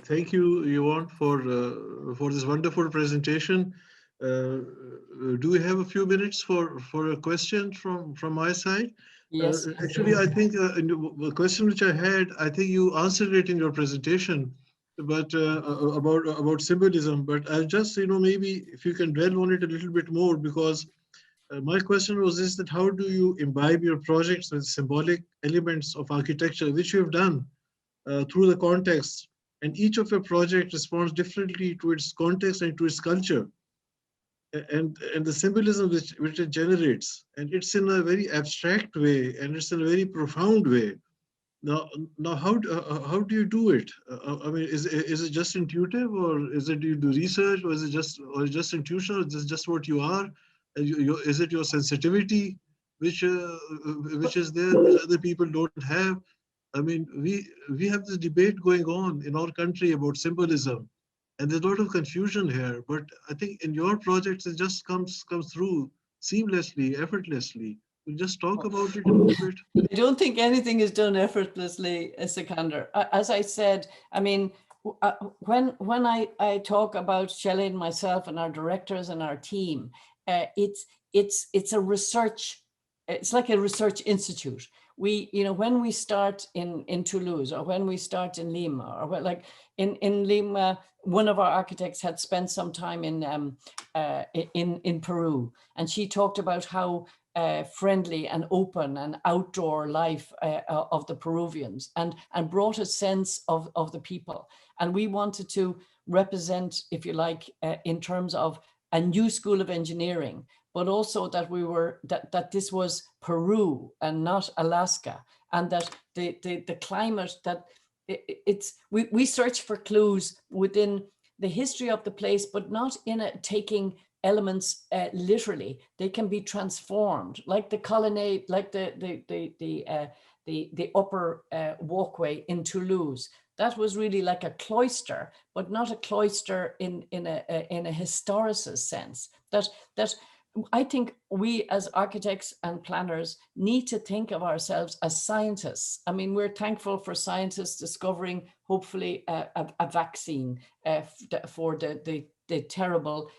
Thank you, Yvonne, for this wonderful presentation. Do we have a few minutes for a question from my side? Yes, Actually, I absolutely. think in the question which I had, I think you answered it in your presentation, but about symbolism. But I just, maybe if you can dwell on it a little bit more, because my question was this: that how do you imbibe your projects with symbolic elements of architecture, which you have done through the context, and each of your project responds differently to its context and to its culture, and the symbolism which it generates, and it's in a very abstract way, and it's in a very profound way. Now, how do you do it? I mean, is it just intuitive, or is it you do research, or is it just intuition, or is it just what you are? Is it your sensitivity which which is there, which other people don't have? I mean, we have this debate going on in our country about symbolism, and there's a lot of confusion here. But I think in your projects, it just comes through seamlessly, effortlessly. We just talk about it a little bit. I don't think anything is done effortlessly, Sikandar. As I said, I mean, when I talk about Shelley and myself and our directors and our team, it's a research. It's like a research institute. When we start in Toulouse, or when we start in Lima, or like in Lima, one of our architects had spent some time in Peru, and she talked about how friendly and open and outdoor life of the Peruvians, and brought a sense of the people. And we wanted to represent, if you like, in terms of a new school of engineering, but also that that this was Peru and not Alaska, and that the climate, that we search for clues within the history of the place, but not in a taking elements literally. They can be transformed, like the colonnade, like the upper walkway in Toulouse. That was really like a cloister, but not a cloister in a historicist sense. That I think we as architects and planners need to think of ourselves as scientists. I mean, we're thankful for scientists discovering, hopefully, a vaccine for the terrible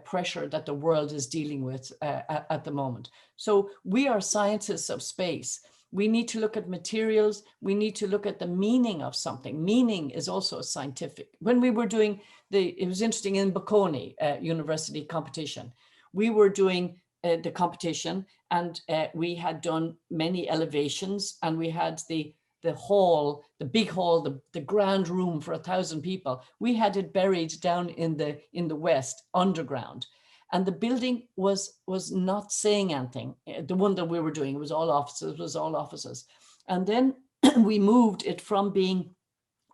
pressure that the world is dealing with at the moment. So we are scientists of space. We need to look at materials. We need to look at the meaning of something. Meaning is also scientific. When we were doing it was interesting in Bocconi University competition, we were doing the competition, and we had done many elevations, and we had the hall, the big hall, the grand room for 1,000 people. We had it buried down in the west, underground. And the building was not saying anything. The one that we were doing, it was all offices. And then we moved it from being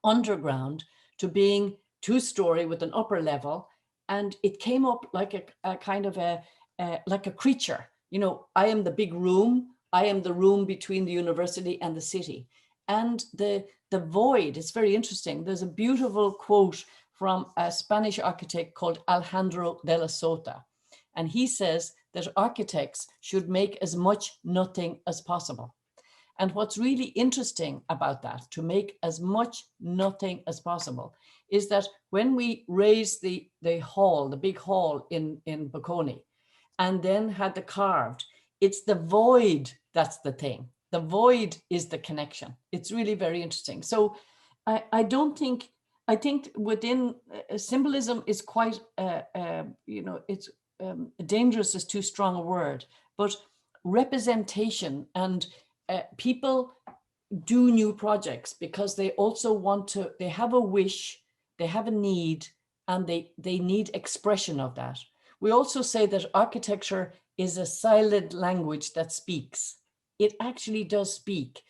underground to being 2-story with an upper level. And it came up like a kind of like a creature. I am the big room. I am the room between the university and the city. And the void, it's very interesting. There's a beautiful quote from a Spanish architect called Alejandro de la Sota. And he says that architects should make as much nothing as possible. And what's really interesting about that, to make as much nothing as possible, is that when we raised the hall, the big hall in Bocconi, and then had the carved, it's the void that's the thing. The void is the connection. It's really very interesting. So I think within symbolism is quite, it's dangerous is too strong a word, but representation, and people do new projects because they also want to, they have a wish, they have a need, and they need expression of that. We also say that architecture is a silent language that speaks. It actually does speak.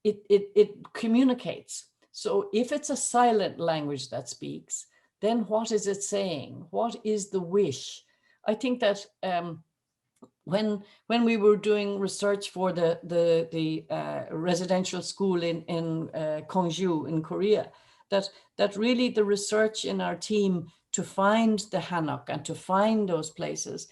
It communicates. So if it's a silent language that speaks, then what is it saying? What is the wish? I think that when we were doing research for the residential school in Gwangju in Korea, that really the research in our team to find the hanok and to find those places,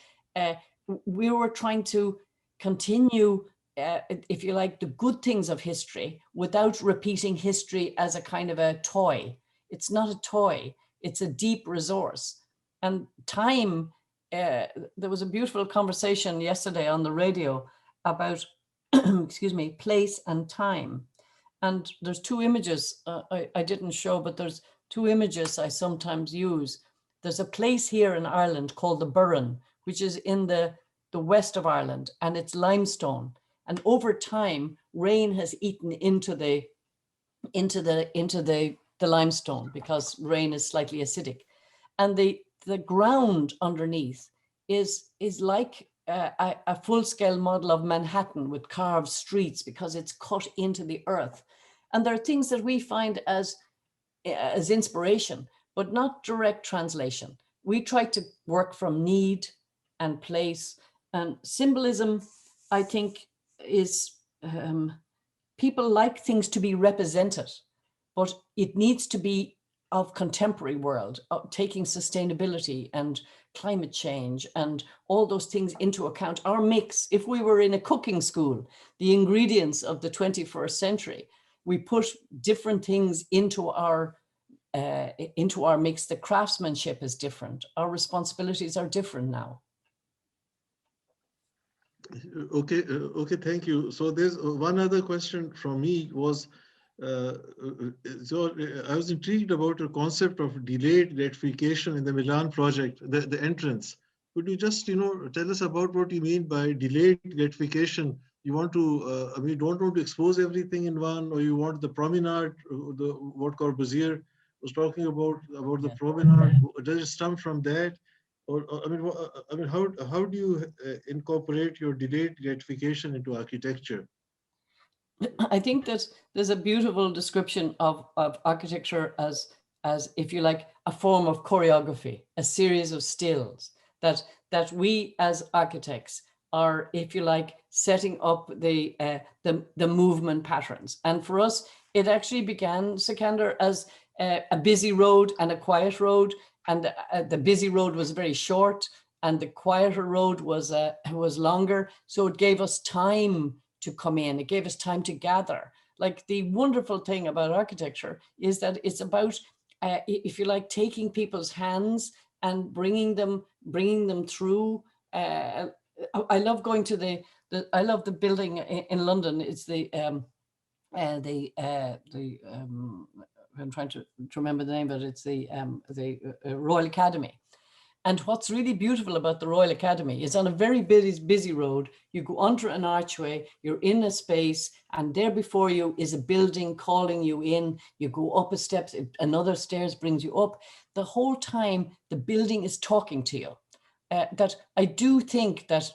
we were trying to continue, if you like, the good things of history without repeating history as a kind of a toy. It's not a toy. It's a deep resource. And time, there was a beautiful conversation yesterday on the radio about, excuse me, place and time. And there's two images I didn't show, but there's two images I sometimes use. There's a place here in Ireland called the Burren, which is in the west of Ireland, and it's limestone. And over time, rain has eaten into the limestone because rain is slightly acidic. And the ground underneath is like a full-scale model of Manhattan with carved streets because it's cut into the earth. And there are things that we find as inspiration, but not direct translation. We try to work from need and place, and symbolism, I think, is people like things to be represented, but it needs to be of contemporary world, of taking sustainability and climate change and all those things into account. Our mix, if we were in a cooking school, the ingredients of the 21st century, we put different things into our mix. The craftsmanship is different. Our responsibilities are different now. Okay, thank you. So there's one other question from me was, so I was intrigued about your concept of delayed gratification in the Milan project, the entrance. Could you just, tell us about what you mean by delayed gratification? You want to, I mean, you don't want to expose everything in one, or you want the promenade, what Corbusier was talking about the promenade? Does it stem from that? Or I mean, how do you incorporate your delayed gratification into architecture? I think that there's a beautiful description of architecture as, if you like, a form of choreography, a series of stills that we as architects are, if you like, setting up the movement patterns. And for us, it actually began, Sikandar, as a busy road and a quiet road. And the busy road was very short, and the quieter road was longer. So it gave us time to come in. It gave us time to gather. Like, the wonderful thing about architecture is that it's about, if you like, taking people's hands and bringing them through. I love going to I love the building in London. It's I'm trying to remember the name, but it's the Royal Academy. And what's really beautiful about the Royal Academy is on a very busy road, you go under an archway, you're in a space, and there before you is a building calling you in. You go up a step, another stairs brings you up. The whole time, the building is talking to you. That I do think that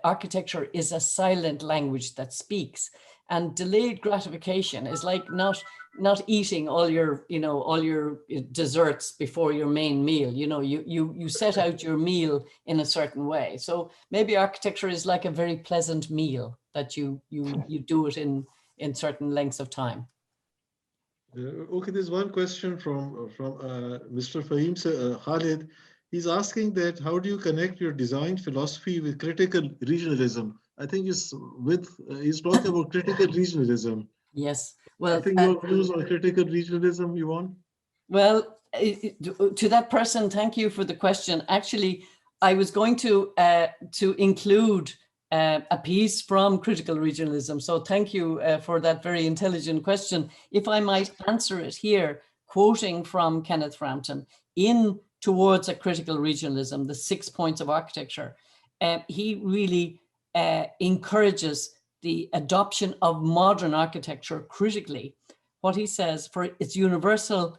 architecture is a silent language that speaks, and delayed gratification is like not eating all your desserts before your main meal. You set out your meal in a certain way. So maybe architecture is like a very pleasant meal that you do it in certain lengths of time. Okay, there's one question from Mr. Fahim Khalid. He's asking that how do you connect your design philosophy with critical regionalism? I think he's talking about critical regionalism. Yes. Well, I think your views on critical regionalism, Yvonne? Well, to that person, thank you for the question. Actually, I was going to include a piece from critical regionalism. So thank you for that very intelligent question. If I might answer it here, quoting from Kenneth Frampton in Towards a Critical Regionalism, the 6 points of architecture, he really encourages the adoption of modern architecture critically. What he says, for its universal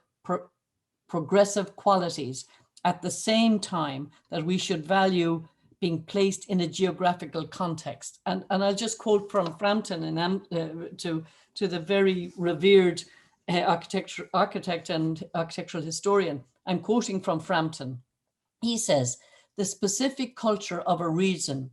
progressive qualities, at the same time that we should value being placed in a geographical context. And I'll just quote from Frampton and to the very revered architect and architectural historian. I'm quoting from Frampton. He says, the specific culture of a region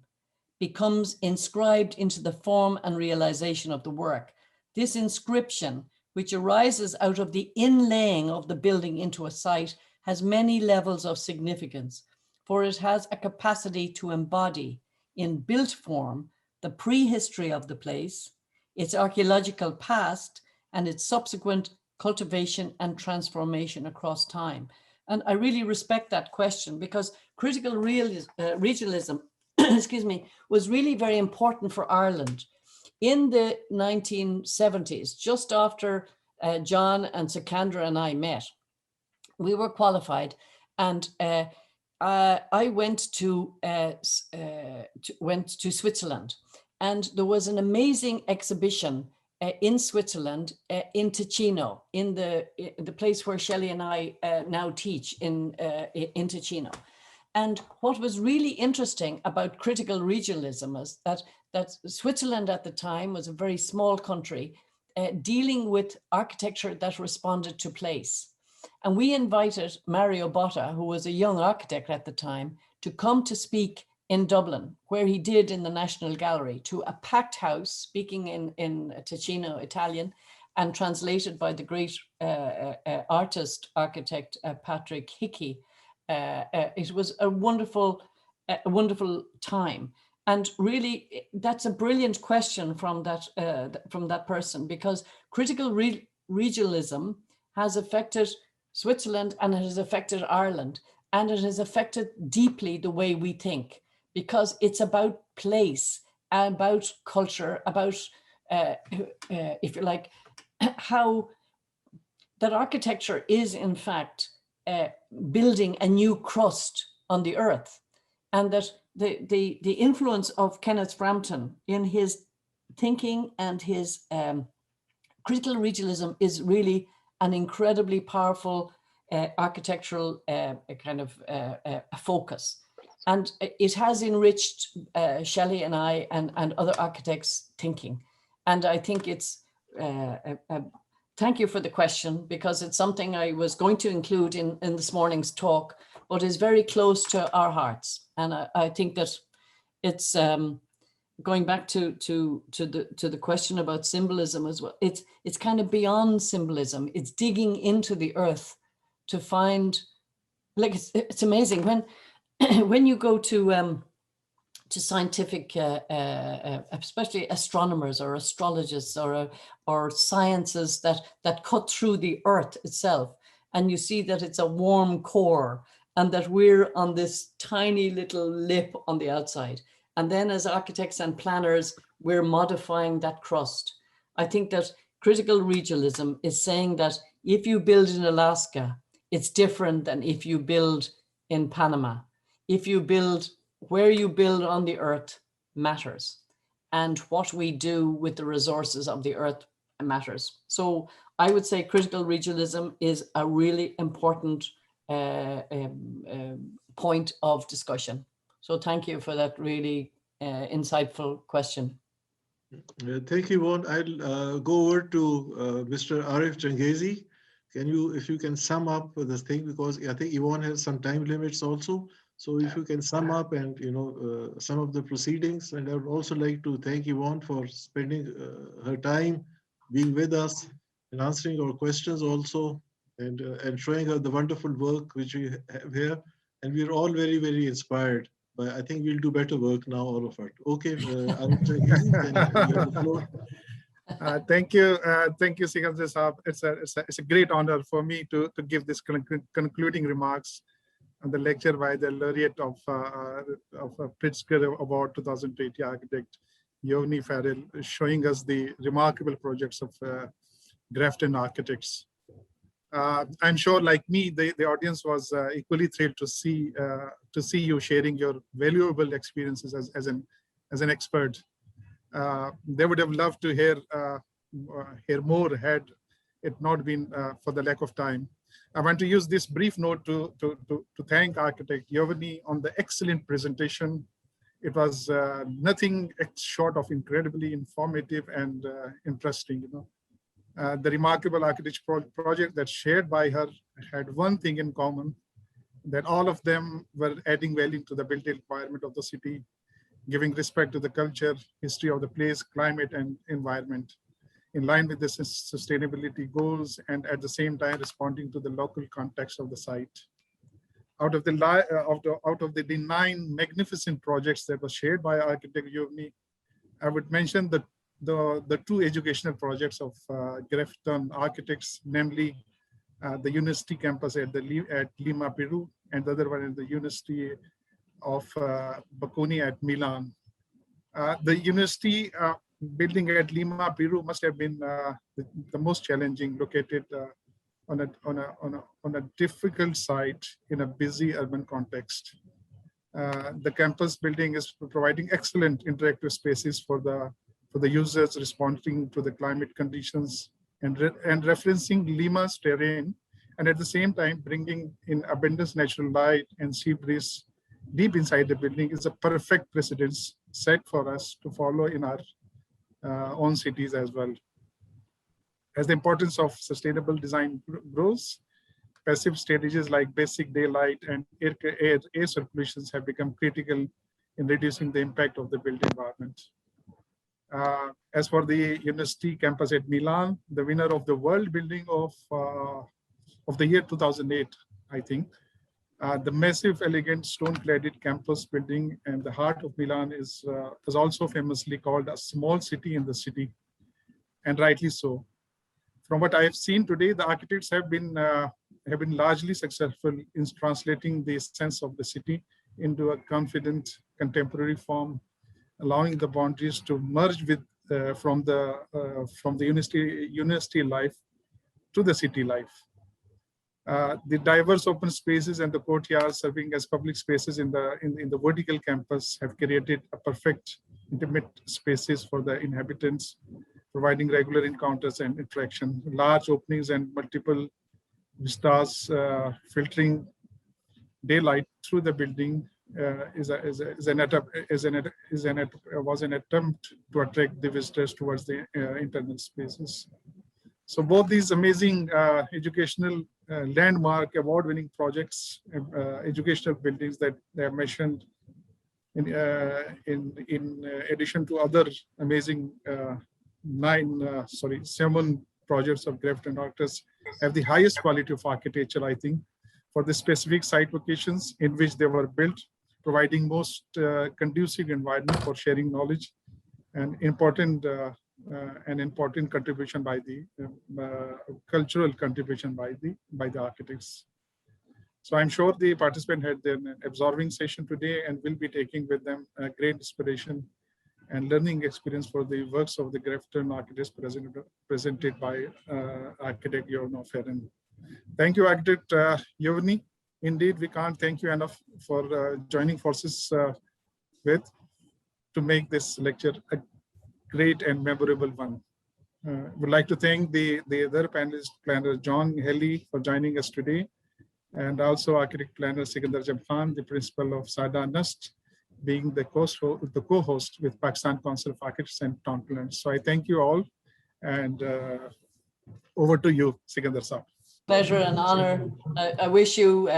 becomes inscribed into the form and realization of the work. This inscription, which arises out of the inlaying of the building into a site, has many levels of significance, for it has a capacity to embody in built form the prehistory of the place, its archaeological past, and its subsequent cultivation, and transformation across time? And I really respect that question, because critical regionalism excuse me, was really very important for Ireland. In the 1970s, just after John and Sikandar and I met, we were qualified, and I went to Switzerland, and there was an amazing exhibition in Switzerland, in Ticino, in the place where Shelley and I now teach in Ticino. And what was really interesting about critical regionalism is that Switzerland at the time was a very small country dealing with architecture that responded to place. And we invited Mario Botta, who was a young architect at the time, to come to speak in Dublin, where he did in the National Gallery, to a packed house, speaking in Ticino, Italian, and translated by the great architect, Patrick Hickey. It was a wonderful time. And really, that's a brilliant question from that person, because critical regionalism has affected Switzerland, and it has affected Ireland, and it has affected deeply the way we think, because it's about place, about culture, about, if you like, how that architecture is in fact building a new crust on the earth, and that the influence of Kenneth Frampton in his thinking and his critical regionalism is really an incredibly powerful architectural kind of focus. And it has enriched Shelley and I and other architects' thinking. And I think it's, thank you for the question, because it's something I was going to include in this morning's talk, but is very close to our hearts. And I think that it's going back to the question about symbolism as well. It's kind of beyond symbolism. It's digging into the earth to find, like, it's amazing when when you go to scientific, especially astronomers or astrologists or sciences that cut through the earth itself, and you see that it's a warm core, and that we're on this tiny little lip on the outside. And then as architects and planners, we're modifying that crust. I think that critical regionalism is saying that if you build in Alaska, it's different than if you build in Panama. If you build, where you build on the earth matters, and what we do with the resources of the earth matters. So I would say critical regionalism is a really important point of discussion. So thank you for that really insightful question. Thank you, Yvonne. I'll go over to Mr. Arif Jangezi. Can you, if you can sum up this thing, because I think Yvonne has some time limits also. So if you can sum up and, some of the proceedings, and I would also like to thank Yvonne for spending her time being with us and answering our questions also, and showing her the wonderful work which we have here. And we're all very, very inspired. But I think we'll do better work now, all of us. Okay, thank you, Sikandar Saab. It's a great honor for me to give this concluding remarks on the lecture by the laureate of Pritzker Award 2020 architect Yvonne Farrell, showing us the remarkable projects of Grafton Architects. I'm sure, like me, the audience was equally thrilled to see you sharing your valuable experiences as an expert. They would have loved to hear more had it not been for the lack of time. I want to use this brief note to thank architect Yvonne on the excellent presentation. It was nothing short of incredibly informative and interesting. The remarkable architecture project that's shared by her had one thing in common, that all of them were adding value to the built environment of the city, giving respect to the culture, history of the place, climate, and environment, in line with the sustainability goals, and at the same time responding to the local context of the site. Out of the 9 magnificent projects that were shared by architect Yvonne, I would mention the the two educational projects of Grafton Architects, namely the university campus at Lima, Peru, and the other one is the University of Bocconi at Milan. The university building at Lima, Peru must have been the most challenging, located on a difficult site in a busy urban context. The campus building is providing excellent interactive spaces for the users, responding to the climate conditions and referencing Lima's terrain, and at the same time bringing in abundant natural light and sea breeze deep inside the building is a perfect precedence set for us to follow in our own cities as well. As the importance of sustainable design grows, passive strategies like basic daylight and air circulations have become critical in reducing the impact of the built environment. As for the university campus at Milan, the winner of the World Building of the year 2008, I think, the massive, elegant, stone-cladded campus building and the heart of Milan is also famously called a small city in the city, and rightly so. From what I have seen today, the architects have been largely successful in translating the sense of the city into a confident contemporary form, allowing the boundaries to merge with from the university life to the city life. The diverse open spaces and the courtyards serving as public spaces in the vertical campus have created a perfect intimate spaces for the inhabitants, providing regular encounters and interaction. Large openings and multiple vistas filtering daylight through the building was an attempt to attract the visitors towards the internal spaces. So both these amazing educational landmark award-winning projects, educational buildings that they are mentioned in addition to other amazing 7 projects of Grafton Architects have the highest quality of architecture, I think, for the specific site locations in which they were built, providing most conducive environment for sharing knowledge and an important contribution by the cultural contribution by the architects. So I'm sure the participant had an absorbing session today and will be taking with them a great inspiration and learning experience for the works of the Grafton Architects presented by architect Yvonne Farrell. Thank you, architect Yvonne. Indeed, we can't thank you enough for joining forces to make this lecture a great and memorable one. Would like to thank the other panelist planner, John Haley, for joining us today, and also architect planner Sikandar Ajam, the principal of SADA NUST, being the co-host with Pakistan Council of Architects and Tontland. So I thank you all, and over to you, Sikandar Saab. Pleasure and honor. I wish you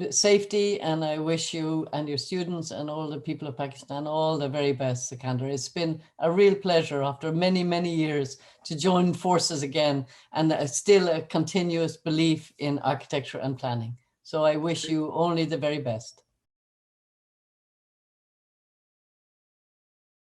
safety, and I wish you and your students and all the people of Pakistan all the very best, Sikandar. It's been a real pleasure after many, many years to join forces again, and still a continuous belief in architecture and planning. So I wish you only the very best.